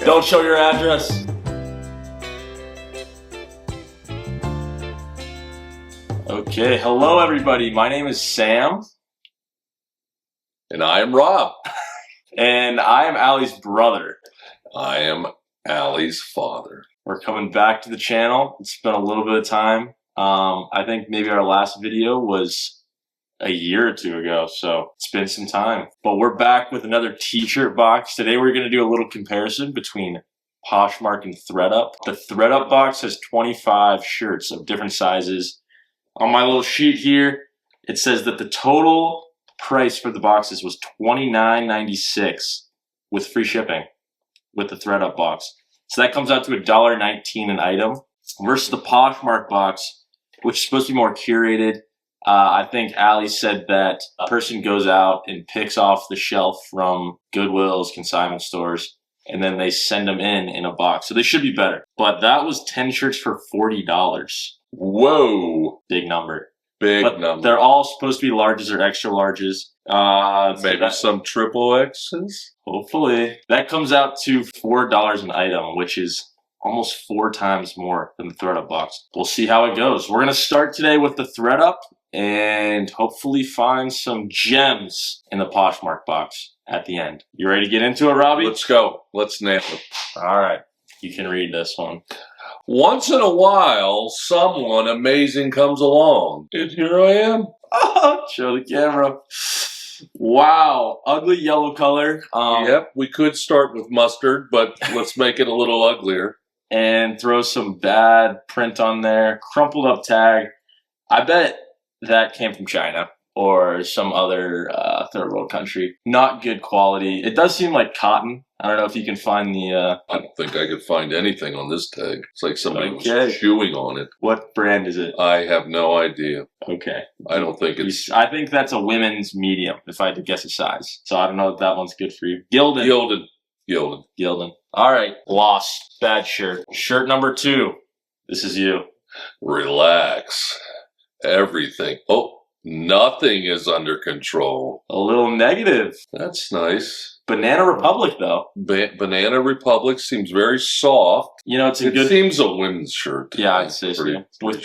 Don't show your address. Okay, hello everybody. My name is Sam. And I am Rob. And I am Allie's brother. I am Allie's father. We're coming back to the channel. It's been a little bit of time. I think maybe our last video was a year or two ago, so it's been some time. But we're back with another t-shirt box. Today we're going to do a little comparison between Poshmark and ThredUp. The ThredUp box has 25 shirts of different sizes. On my little sheet here, it says that the total price for the boxes was $29.96 with free shipping with the ThredUp box. So that comes out to $1.19 an item versus the Poshmark box, which is supposed to be more curated. I think Allie said that a person goes out and picks off the shelf from Goodwills, consignment stores, and then they send them in a box. So they should be better. But that was 10 shirts for $40. Whoa. Big number. Big number. They're all supposed to be larges or extra larges. Maybe some triple X's? Hopefully. That comes out to $4 an item, which is almost 4 times more than the ThredUp box. We'll see how it goes. We're going to start today with the ThredUp and hopefully find some gems in the Poshmark box at the end. You ready to get into it, Robbie? Let's go. Let's nail it. All right. You can read this one. Once in a while, someone amazing comes along. And here I am. Oh, show the camera. Wow. Ugly yellow color. Yep, we could start with mustard, but let's make it a little uglier. And throw some bad print on there. Crumpled up tag. I bet that came from China or some other third world country. Not good quality. It does seem like cotton. I don't know if you can find the... I don't think I could find anything on this tag. It's like somebody was chewing on it. What brand is it? I have no idea. Okay. I don't think it's... I think that's a women's medium, if I had to guess a size. So I don't know if that one's good for you. Gildan. Gildan. All right. Lost. Bad shirt. Shirt number 2. This is you. Relax. Everything. Oh, nothing is under control. A little negative. That's nice. Banana Republic, though. Banana Republic seems very soft. You know, it seems a women's shirt. Yeah, I'd say so.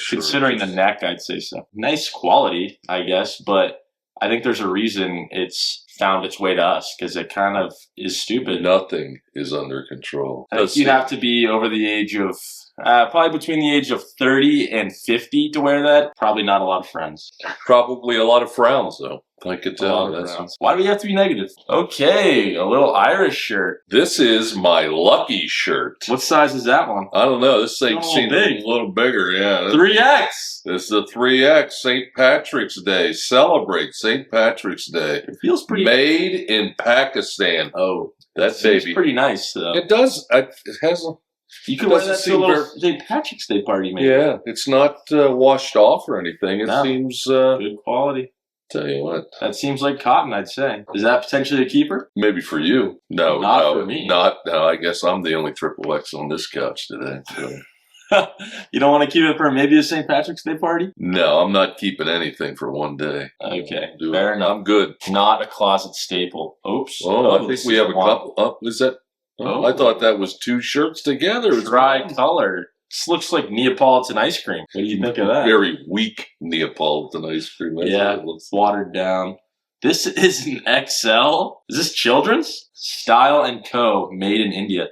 Considering the neck, I'd say so. Nice quality, I guess, but I think there's a reason it's found its way to us, because it kind of is stupid. Nothing is under control. I think you have to be over the age of... probably between the age of 30 and 50 to wear that. Probably not a lot of friends. Probably a lot of frowns, though. I could tell. Why do we have to be negative? Okay, a little Irish shirt. This is my lucky shirt. What size is that one? I don't know. This thing seems a little bigger, yeah. 3X! This is a 3X. St. Patrick's Day. Celebrate St. Patrick's Day. It feels pretty... Made in Pakistan. Oh, that baby. It's pretty nice, though. It does. It has a... You can wear that to a little St. Patrick's Day party, maybe. Yeah, it's not washed off or anything. It seems... good quality. Tell you what. That seems like cotton, I'd say. Is that potentially a keeper? Maybe for you. No, not for me. No, I guess I'm the only triple X on this couch today. So. You don't want to keep it for maybe a St. Patrick's Day party? No, I'm not keeping anything for one day. Okay, fair enough. I'm good. Not a closet staple. Oops. Oh, I think we have a couple. Oh, is that... Oh, I thought that was 2 shirts together. Tri-color. This looks like Neapolitan ice cream. What do you think of that? Very weak Neapolitan ice cream. That's it's watered down. This is an XL. Is this children's? Style & Co. Made in India.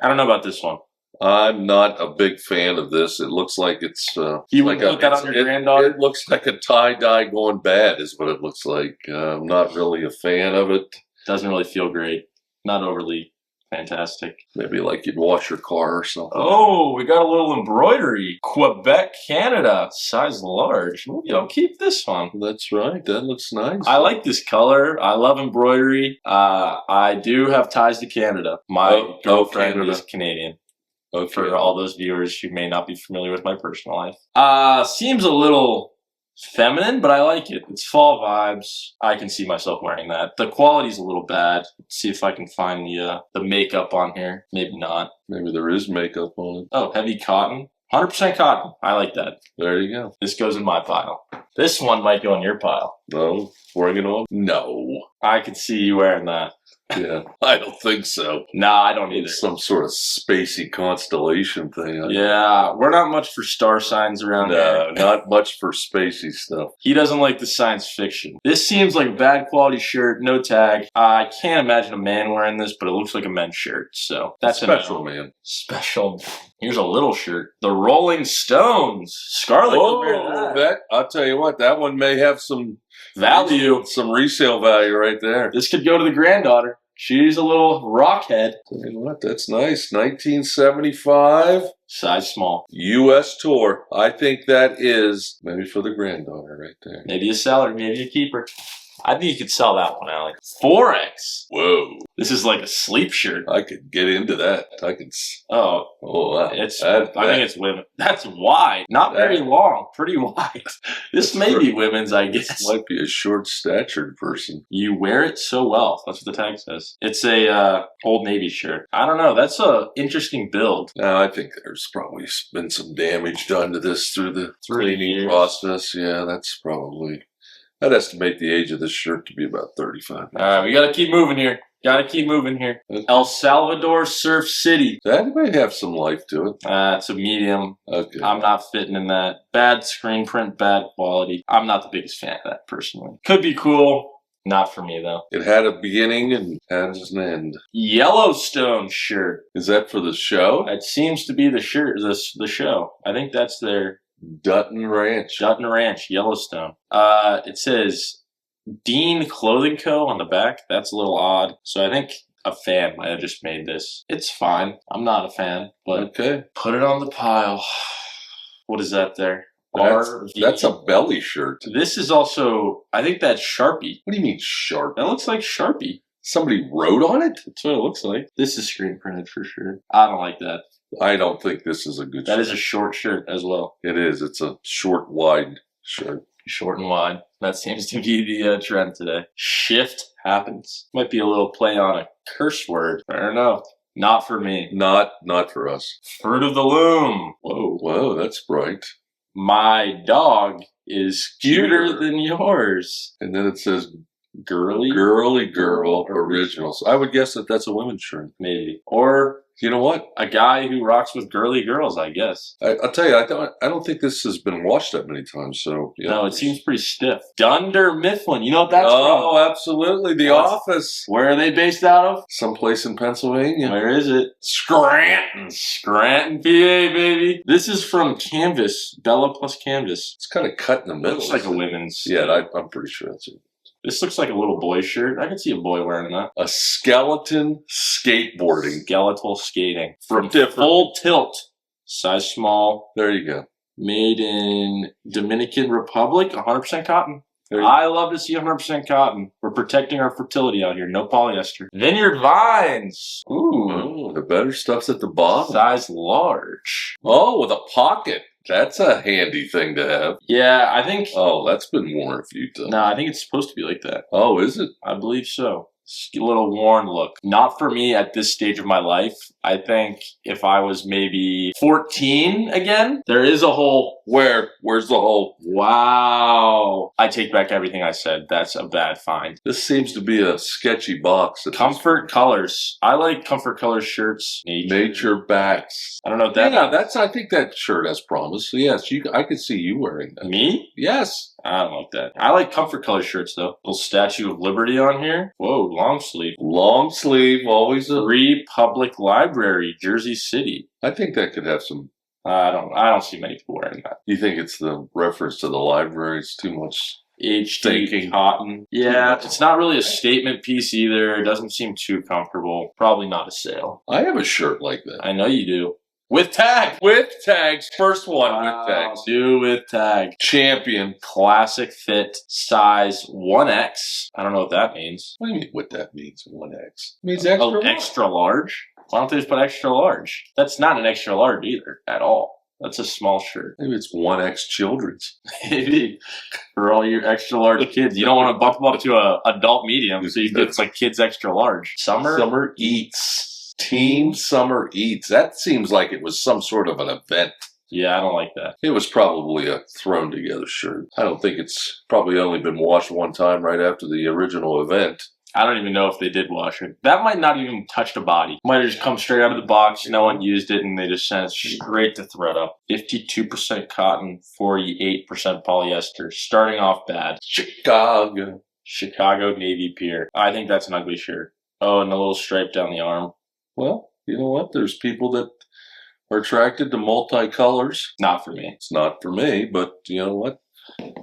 I don't know about this one. I'm not a big fan of this. It looks like it's... you would put that on your granddaughter? It looks like a tie-dye going bad is what it looks like. I'm not really a fan of it. Doesn't really feel great. Not overly fantastic. Maybe like you'd wash your car or something. Oh, we got a little embroidery. Quebec, Canada. Size large. Maybe I'll keep this one. That's right. That looks nice. I like this color. I love embroidery. I do have ties to Canada. My girlfriend is Canadian. Okay. For all those viewers who may not be familiar with my personal life. Seems a little feminine, but I like it. It's fall vibes. I can see myself wearing that. The quality's a little bad. Let's see if I can find the makeup on here. Maybe not. Maybe there is makeup on it. Oh, heavy cotton. 100% cotton. I like that. There you go. This goes in my pile. This one might go in your pile. No. Bring it on? No. I could see you wearing that. Yeah, I don't think so. Nah, I don't either. It's some sort of spacey constellation thing. Yeah, we're not much for star signs around here. No, not much for spacey stuff. He doesn't like the science fiction. This seems like a bad quality shirt, no tag. I can't imagine a man wearing this, but it looks like a men's shirt. So that's Special, man. Special. Here's a little shirt. The Rolling Stones. Scarlett could wear that. I'll tell you what, that one may have some Value. some resale value right there. This could go to the granddaughter. She's a little rockhead. Tell you what, that's nice. 1975. Size small. U.S. tour. I think that is maybe for the granddaughter right there. Maybe a seller, maybe a keeper. I think you could sell that one, Alex. 4X. Whoa. This is like a sleep shirt. I could get into that. I could. Oh, wow. I think it's women. That's wide. Not very long. Pretty wide. This may be women's, I guess. Might be a short-statured person. You wear it so well. That's what the tag says. It's a Old Navy shirt. I don't know. That's a interesting build. No, I think there's probably been some damage done to this through the cleaning years. process. Yeah, that's probably... I'd estimate the age of this shirt to be about 35. All right, we got to keep moving here. El Salvador Surf City. That may have some life to it. It's a medium. Okay. I'm not fitting in that. Bad screen print, bad quality. I'm not the biggest fan of that, personally. Could be cool. Not for me, though. It had a beginning and has an end. Yellowstone shirt. Is that for the show? It seems to be the shirt, the show. I think that's their... Dutton Ranch, Yellowstone. It says Dean Clothing Co. on the back. That's a little odd. So I think a fan might have just made this. It's fine. I'm not a fan, but okay. Put it on the pile. What is that there? That's a belly shirt. This is also, I think that's Sharpie. What do you mean Sharpie? That looks like Sharpie. Somebody wrote on it? That's what it looks like. This is screen printed for sure. I don't like that. I don't think this is a good shirt. That is a short shirt as well. It is. It's a short, wide shirt. Short and wide. That seems to be the trend today. Shift happens. Might be a little play on a curse word. I don't know. Not for me. Not for us. Fruit of the Loom. Whoa, that's bright. My dog is cuter than yours. And then it says Girly Girl Originals. I would guess that that's a women's shirt. Maybe. Or... You know what? A guy who rocks with girly girls, I guess. I'll tell you, I don't think this has been washed that many times. So yeah. No, it seems pretty stiff. Dunder Mifflin, you know what that's from? Oh, absolutely. The Office. Where are they based out of? Someplace in Pennsylvania. Where is it? Scranton, PA, baby. This is from Canvas. Bella plus Canvas. It's kind of cut in the middle. Looks like a women's. Yeah, I'm pretty sure that's it. This looks like a little boy shirt. I could see a boy wearing that. A skeleton skateboarding. Skeletal skating. From Full Tilt. Size small. There you go. Made in Dominican Republic. 100% cotton. I love to see 100% cotton. We're protecting our fertility out here. No polyester. Vineyard Vines. Ooh. The better stuff's at the bottom. Size large. Oh, with a pocket. That's a handy thing to have. Yeah, I think... Oh, that's been worn a few times. No, I think it's supposed to be like that. Oh, is it? I believe so. A little worn look. Not for me at this stage of my life. I think if I was maybe 14 again, there is a hole. Where's the hole? Wow. I take back everything I said. That's a bad find. This seems to be a sketchy box. Comfort Colors. I like Comfort Colors shirts. Nature Backs. I don't know what that means. I think that shirt has promise. So yes, I could see you wearing that. Me? Yes. I don't like that. I like Comfort Color shirts, though. Little Statue of Liberty on here. Whoa, long sleeve. Long sleeve, always a... Republic Library, Jersey City. I think that could have some... I don't see many people wearing that. You think it's the reference to the library? It's too much... HD cotton. Yeah, it's not really a statement piece either. It doesn't seem too comfortable. Probably not a sale. I have a shirt like that. I know you do. With tag. With tags. First one with tags. Do with tag. Champion. Classic fit. Size 1X. I don't know what that means. What do you mean what that means? 1X? It means extra large. Extra large? Why don't they just put extra large? That's not an extra large either. At all. That's a small shirt. Maybe it's 1X children's. Maybe. For all your extra large kids. You don't want to bump them up to a adult medium, so you get like kids extra large. Summer Eats. Team Summer Eats. That seems like it was some sort of an event. Yeah, I don't like that. It was probably a thrown together shirt. I don't think it's probably only been washed one time right after the original event. I don't even know if they did wash it. That might not even touch the body. Might have just come straight out of the box. No one used it, and they just sent it straight to ThredUp. 52% cotton, 48% polyester. Starting off bad. Chicago Navy Pier. I think that's an ugly shirt. Oh, and a little stripe down the arm. Well, you know what? There's people that are attracted to multicolors. Not for me. It's not for me, but you know what?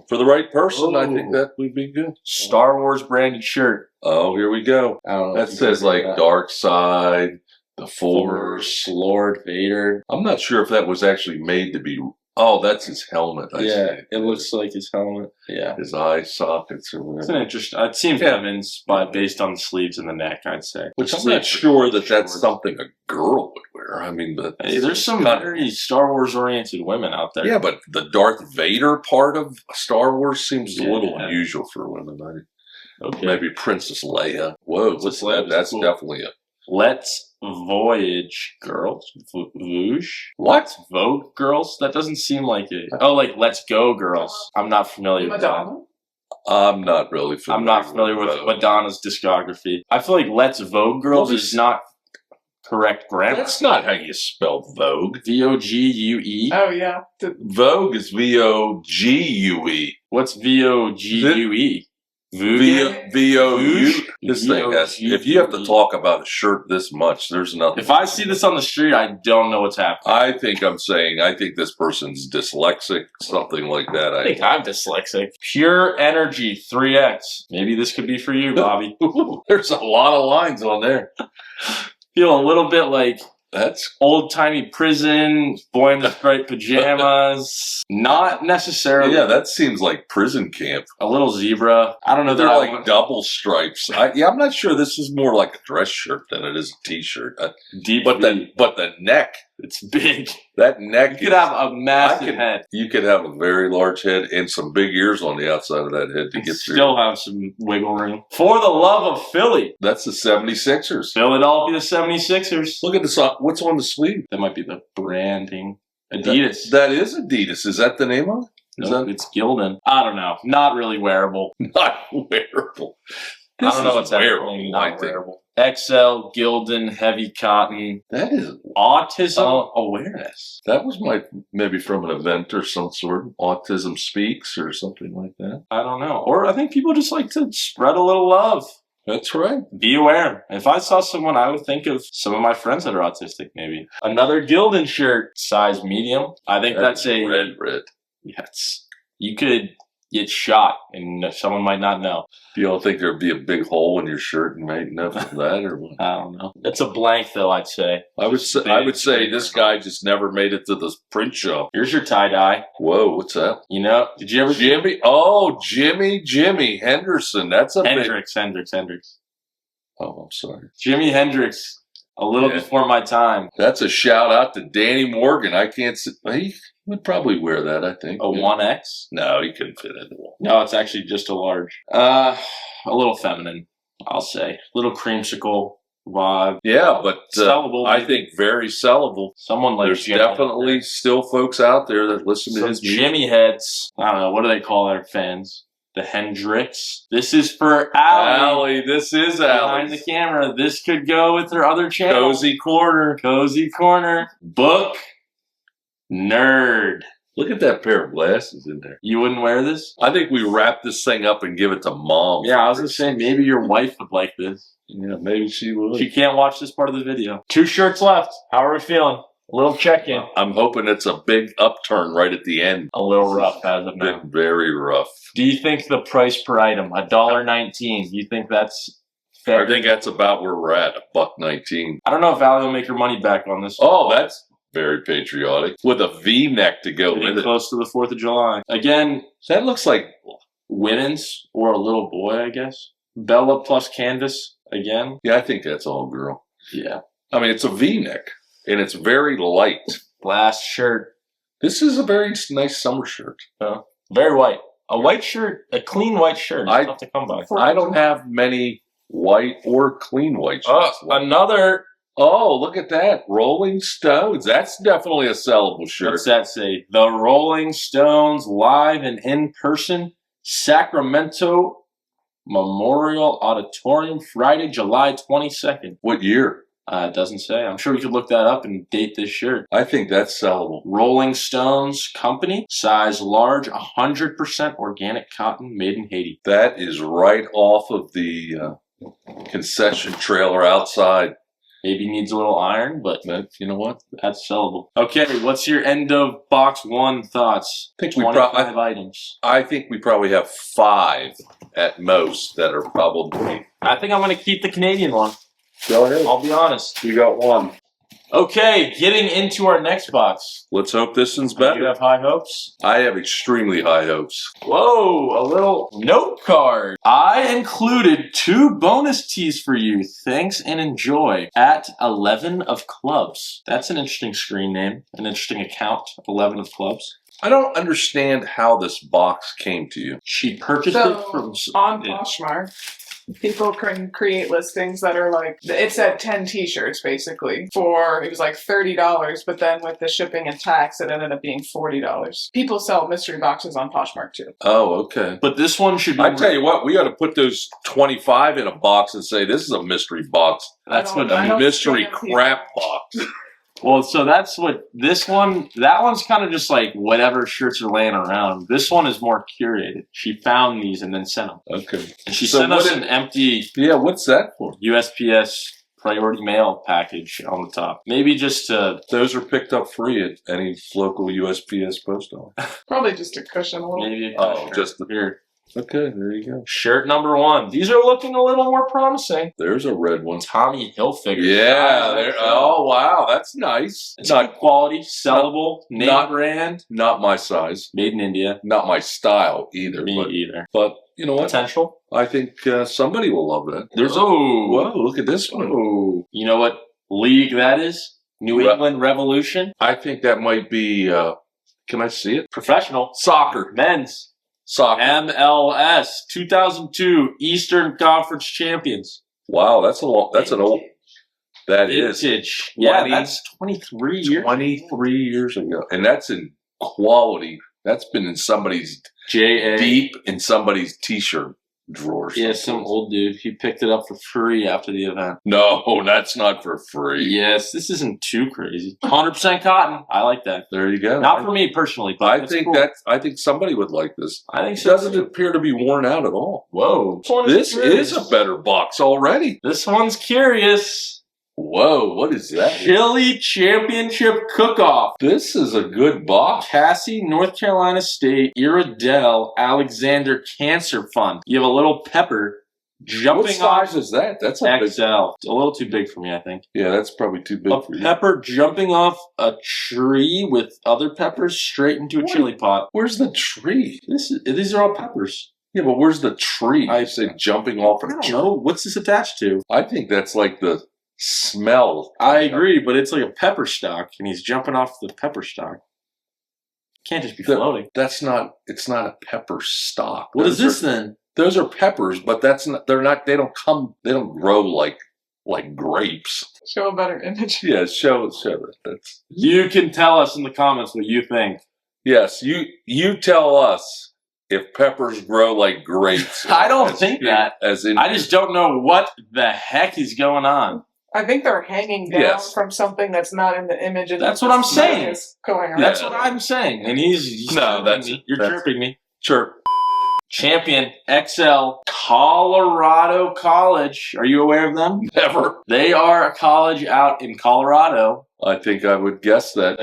For the right person, I think that would be good. Star Wars branded shirt. Oh, here we go. I don't know. That says like Dark Side, the Force, Force. Lord Vader. I'm not sure if that was actually made to be. Oh, that's his helmet. I see. It looks like his helmet. Yeah. His eye sockets or whatever. It's an interesting. It seems feminine, but based on the sleeves and the neck, I'd say. Which I'm not sure that that's something a girl would wear. I mean, but hey, there's some very Star Wars oriented women out there. Yeah, but the Darth Vader part of Star Wars seems a little unusual for women. Okay. Maybe Princess Leia. Whoa, what's that? That's cool. Definitely a. Let's Voyage Girls. Vogue? What? Vogue Girls? That doesn't seem like it. Oh, like Let's Go Girls. I'm not familiar with that. I'm not really familiar. I'm not familiar with Madonna's discography. I feel like Let's Vogue Girls is not correct grammar. That's not how you spell Vogue. Vogue. Oh, yeah. Vogue is Vogue. What's Vogue? V-O-U. This thing has, if you have to talk about a shirt this much, there's nothing. If I see this on the street, I don't know what's happening. I think this person's dyslexic, something like that. I think I'm dyslexic. Pure Energy 3X. Maybe this could be for you, Bobby. There's a lot of lines on there. Feel a little bit like that's old-timey prison, boy in the striped pajamas. Not necessarily. Yeah, that seems like prison camp. A little zebra. I don't know. They're like double stripes. I'm not sure. This is more like a dress shirt than it is a t-shirt. But the neck. It's big. That neck. You could have a massive head. You could have a very large head and some big ears on the outside of that head to get through. Still have some wiggle room. For the love of Philly. That's the 76ers. Philadelphia 76ers. Look at this. What's on the sleeve? That might be the branding. Adidas. That is Adidas. Is that the name of it? No, it's Gildan. I don't know. Not really wearable. Not wearable. I don't know what's wearable. Not wearable. XL, Gildan, heavy cotton. That is autism awareness. That was maybe from an event or some sort. Autism Speaks or something like that. I don't know. Or I think people just like to spread a little love. That's right. Be aware. If I saw someone, I would think of some of my friends that are autistic, maybe. Another Gildan shirt, size medium. I think that's a... Red. Yes. You could get shot and someone might not know. You don't think there'd be a big hole in your shirt and make enough of that or what? I don't know. It's a blank though, I'd say. I would say this guy just never made it to the print show. Here's your tie-dye. Whoa, what's that? You know, did you ever Jimmy? Oh, Jimmy Henderson. That's a Hendrix. Oh, I'm sorry. Jimi Hendrix. A little before my time. That's a shout out to Danny Morgan. I can't see. He would probably wear that, I think. A 1X? No, he couldn't fit into one. No, it's actually just a large. A little feminine, I'll say. Little creamsicle vibe. Yeah, but sellable, I think very sellable. Someone like There's definitely still folks out there that listen to his music. Jimmy heads. I don't know. What do they call their fans? The Hendrix. This is for Allie. This is Allie. Behind the camera. This could go with her other channel. Cozy Corner. Book Nerd. Look at that pair of glasses in there. You wouldn't wear this? I think we wrap this thing up and give it to Mom. Yeah, I was going to say, maybe your wife would like this. Yeah, maybe she would. She can't watch this part of the video. 2 shirts left. How are we feeling? A little check-in. I'm hoping it's a big upturn right at the end. A little rough as of now. Very rough. Do you think the price per item, $1.19, do you think that's fair? I think that's about where we're at, $1.19. I don't know if Allie will make her money back on this. Oh, that's very patriotic. With a V-neck to go with it. Close to the 4th of July. Again, that looks like women's or a little boy, I guess. Bella plus canvas again. Yeah, I think that's all girl. Yeah. I mean, it's a V-neck. And it's very light. Last shirt. This is a very nice summer shirt. Very white. A white shirt, a clean white shirt. It's tough to come by. I don't have many white or clean white shirts. Another Oh, look at that. Rolling Stones. That's definitely a sellable shirt. What's that say? The Rolling Stones live and in person, Sacramento Memorial Auditorium, Friday, July 22nd. What year? It doesn't say. I'm sure we could look that up and date this shirt. I think that's sellable. Rolling Stones Company, size large, 100% organic cotton, made in Haiti. That is right off of the concession trailer outside. Maybe needs a little iron, but You know what? that's sellable. Okay, what's your end of box one thoughts? I think 25 items. I think we probably have 5 at most that are probably. I think I'm going to keep the Canadian one. Go ahead. I'll be honest. You got one. Okay, getting into our next box. Let's hope this one's Do you better. have high hopes? I have extremely high hopes. Whoa, a little note card. I included 2 bonus tees for you. Thanks and enjoy. At 11 of Clubs. That's an interesting screen name. An interesting account. 11 of Clubs. I don't understand how this box came to you. She purchased it from... on Poshmark, people can create listings that are like, it said 10 t-shirts basically for, it was like $30, but then with the shipping and tax, it ended up being $40. People sell mystery boxes on Poshmark too. Oh, okay. But this one should be... I tell you what, we got to put those 25 in a box and say this is a mystery box. That's what I A don't mystery stand crap box. Well, so that's what this one, that one's kind of just like whatever shirts are laying around. This one is more curated. She found these and then sent them. Okay. And she So sent us what an empty Yeah, what's that for? USPS priority mail package on the top. Maybe just to... Those are picked up free at any local USPS post office. Probably just a cushion a little. Maybe Oh, just the... here. Okay, there you go. Shirt number 1. These are looking a little more promising. There's a red one. Tommy Hilfiger. Yeah. There. Oh, wow. That's nice. It's good quality, sellable, name not- brand, Not my size. made in India. Not my style either. Me but, either. but you know what? Potential. I think somebody will love that. There's Whoa, look at this one. Oh, you know what league that is? New England Revolution. I think that might be, can I see it? Professional. Soccer. Men's. Soccer. MLS 2002 Eastern Conference Champions. Wow, that's an old, that is Vintage. Yeah, 20 that's 23 years. 23 years ago. And that's in quality. That's been in somebody's, J.A. deep in somebody's t-shirt drawer. Yeah, some old dude. He picked it up for free after the event. No, that's not for free. Yes, this isn't too crazy. 100% cotton. I like that. There you go. Not for me personally, but it's cool. I think somebody would like this. I think It so. doesn't appear to be worn out at all. Whoa. This is a better box already. This one's curious. Whoa, what is that? Chili Championship Cook-Off. This is a good box. Cassie, North Carolina State, Iredell, Alexander Cancer Fund. You have a little pepper What jumping size off is that? That's a big. XL. It's a little too big for me, I think. Yeah, that's probably too big A for you. pepper jumping off a tree with other peppers straight into a What? chili pot. Where's the tree? These are all peppers. Yeah, but where's the tree? I I say jumping off I a don't tree. know. What's this attached to? I think that's like the smell. I agree, but it's like a pepper stock, and he's jumping off the pepper stock. Can't just be floating. That's not. It's not a pepper stock. What is Those this are- then? Those are peppers, but that's not. They're not. They don't come. They don't grow like grapes. Show a better image. Yeah, show that. That's You can tell us in the comments what you think. yes. You tell us if peppers grow like grapes. I don't think that. As in, I just don't know what the heck is going on. I think they're hanging down Yes. from something that's not in the image. And That's what I'm the smell saying. is Going around. That's what I'm saying. And he's No, that's- chirping me. You're that's- chirping me. chirp. Champion XL Colorado College. Are you aware of them? Never. They are a college out in Colorado. I think I would guess that.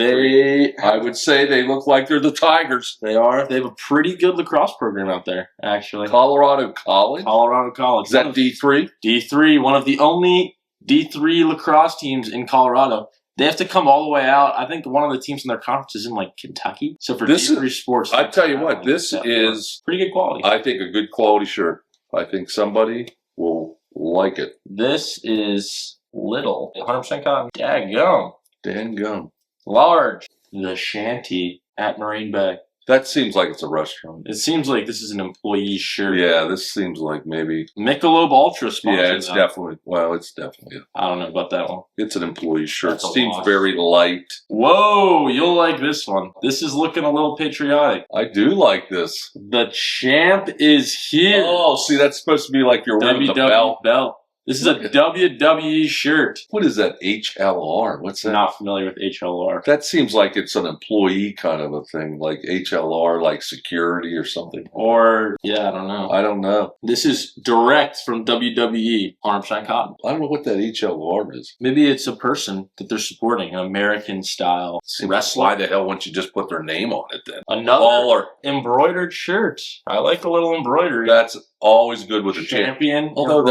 I would say they look like they're the Tigers. They are. They have a pretty good lacrosse program out there, actually. Colorado College. Colorado College. Is that D3? D3, one of the only D3 lacrosse teams in Colorado. They have to come all the way out. I think one of the teams in their conference is in like Kentucky. So for This D3 sports, I tell you what, this is, pretty good quality. I think, a good quality shirt. I think somebody will like it. This is little, 100% cotton. Daggum. Dan gum. Large. The Shanty at Marine Bay. That seems like it's a restaurant. It seems like this is an employee shirt. Yeah, this seems like maybe Michelob Ultra sponsor. Yeah, it's though. definitely. Well, it's definitely. I don't know about that one. It's an employee shirt. That's a Seems loss. very light. Whoa, you'll like this one. This is looking a little patriotic. I do like this. The champ is here. Oh, see, that's supposed to be like you're wearing the belt. belt. This is a WWE shirt. What is that? HLR? What's that? Not familiar with HLR. That seems like it's an employee kind of a thing, like HLR, like security or something. Or, yeah, I don't know. I don't know. This is direct from WWE, 100% cotton. I don't know what that HLR is. Maybe it's a person that they're supporting, an American-style wrestler. Why the hell wouldn't you just put their name on it then? Another embroidered shirt. I like a little embroidery. That's always good with a champion. Although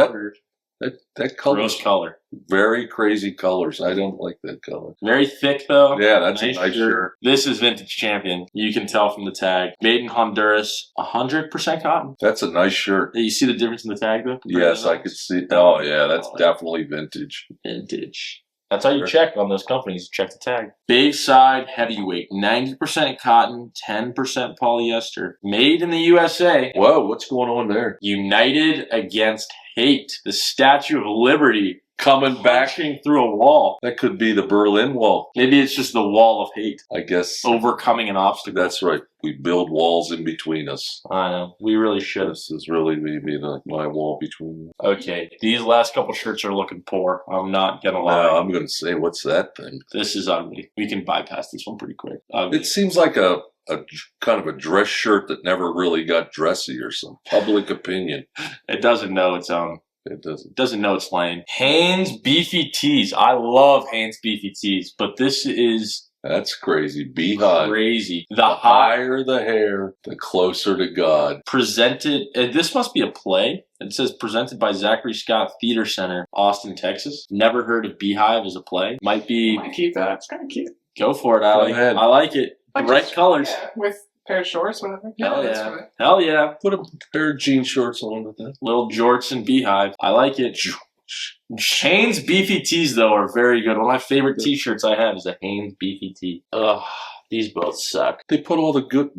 that color, rose color, very crazy colors. I don't like that color. Very thick though. Yeah, that's a nice shirt. This is vintage champion. You can tell from the tag. Made in Honduras, 100% cotton. That's a nice shirt. You see the difference in the tag though? Yes, I could see. Oh yeah, that's definitely vintage. Vintage. That's how you check on those companies. Check the tag. Bayside Heavyweight, 90% cotton, 10% polyester. Made in the USA. Whoa, what's going on there? United Against Hate. The Statue of Liberty coming back through a wall. That could be the Berlin Wall. Maybe it's just the wall of hate. I guess. Overcoming an obstacle. That's right. We build walls in between us. I know. We really should. This is really maybe like my wall between. Okay. These last couple shirts are looking poor. I'm not going to lie. No, I'm going to say, what's that thing? This is ugly. We can bypass this one pretty quick. It seems like a kind of a dress shirt that never really got dressy or some public opinion. It doesn't know its own. It doesn't. Doesn't know its lane. Hanes Beefy Tees. I love Hanes Beefy Tees, but this is... That's crazy. Beehive. Crazy. The higher the hair, the closer to God. Presented... this must be a play. It says presented by Zachary Scott Theater Center, Austin, Texas. Never heard of Beehive as a play. Might be... I might keep that. It's kind of cute. Go for it, Allie. I like it. Bright colors. Yeah, with pair of shorts, whatever. Hell yeah. Hell yeah. Put a pair of jean shorts on with that. Little jorts and Beehive. I like it. Hanes Beefy Tees, though, are very good. One of my favorite t-shirts I have is a Hanes Beefy Tee. Ugh, these both suck. They put all the good...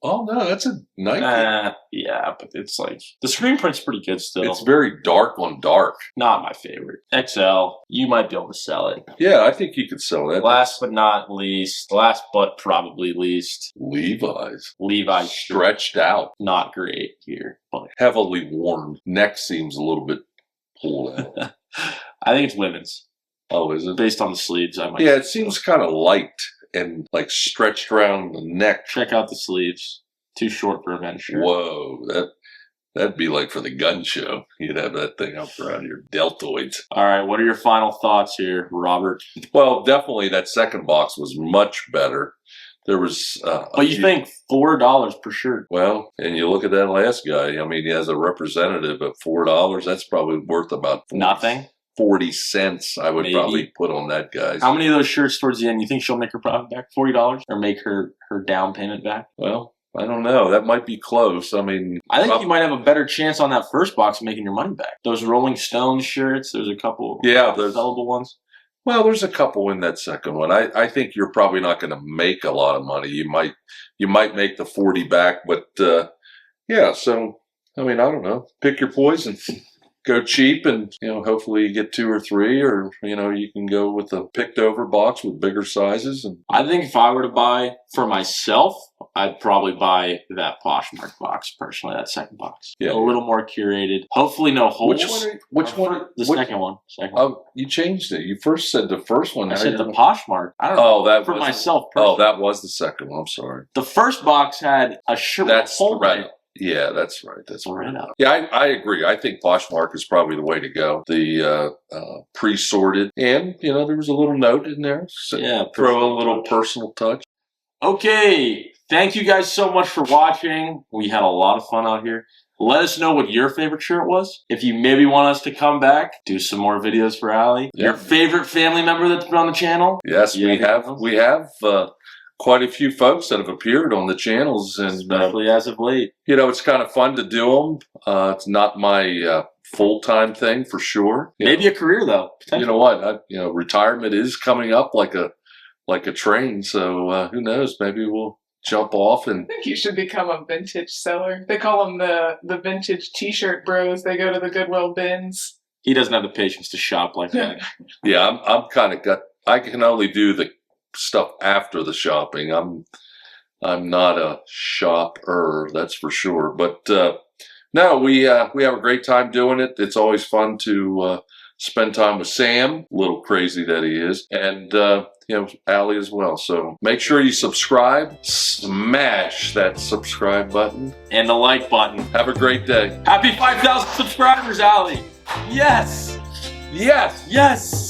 Oh, no, that's a Nike. Yeah, but it's like... The screen print's pretty good still. It's very dark on dark. Not my favorite. XL, you might be able to sell it. Yeah, I think you could sell that. Last but not least, last but probably least... Levi's. Levi's. Stretched out. Not great here, but... Heavily worn. Neck seems a little bit pulled out. I think it's women's. Oh, is it? Based on the sleeves, I might... Yeah, it seems kind of light and like stretched around the neck. Check out the sleeves. Too short for a men's shirt. Whoa, that'd be like for the gun show. You'd have that thing up around your deltoids. All right, what are your final thoughts here, Robert? Well, definitely that second box was much better. There was... but you think $4 per shirt? Well, and you look at that last guy. I mean, he has a representative at $4. That's probably worth about... Nothing? 40 cents I would probably put on that guy's. How many of those shirts towards the end, you think she'll make her profit back? $40? Or make her down payment back? Well, I don't know. That might be close. I mean... I think you might have a better chance on that first box of making your money back. Those Rolling Stones shirts, there's a couple sellable ones. Well, there's a couple in that second one. I think you're probably not going to make a lot of money. You might make the 40 back, but yeah, so I mean, I don't know. Pick your poison. Go cheap and, hopefully you get 2 or 3, or, you can go with a picked over box with bigger sizes. And I think if I were to buy for myself, I'd probably buy that Poshmark box, personally, that second box. Yeah. A little more curated. Hopefully no holes. Which one? The second one. Oh, you changed it. You first said the first one. I said the Poshmark. I don't know. Oh, that for was myself personally. Oh, that was the second one. I'm sorry. The first box had a shirt. That's hole right. in it. Yeah, that's right. That's right. Right. Yeah, I agree. I think Poshmark is probably the way to go. The pre-sorted, and there was a little note in there. So yeah, throw a little personal touch. Okay, thank you guys so much for watching. We had a lot of fun out here. Let us know what your favorite shirt was. If you maybe want us to come back, do some more videos for Allie. Yeah. Your favorite family member that's been on the channel. Yes, we have. Quite a few folks that have appeared on the channels, and especially as of late. It's kind of fun to do them. It's not my full-time thing for sure. Maybe a career though. You know what? Retirement is coming up like a train. So who knows? Maybe we'll jump off and I think you should become a vintage seller. They call them the vintage t-shirt bros. They go to the Goodwill bins. He doesn't have the patience to shop like that. yeah, I'm kind of I can only do the stuff after the shopping. I'm not a shopper, that's for sure. But no, we have a great time doing it. It's always fun to spend time with Sam, a little crazy that he is, and Allie as well. So make sure you subscribe, smash that subscribe button, And the like button. have a great day. Happy 5,000 subscribers, Allie. Yes. Yes. Yes.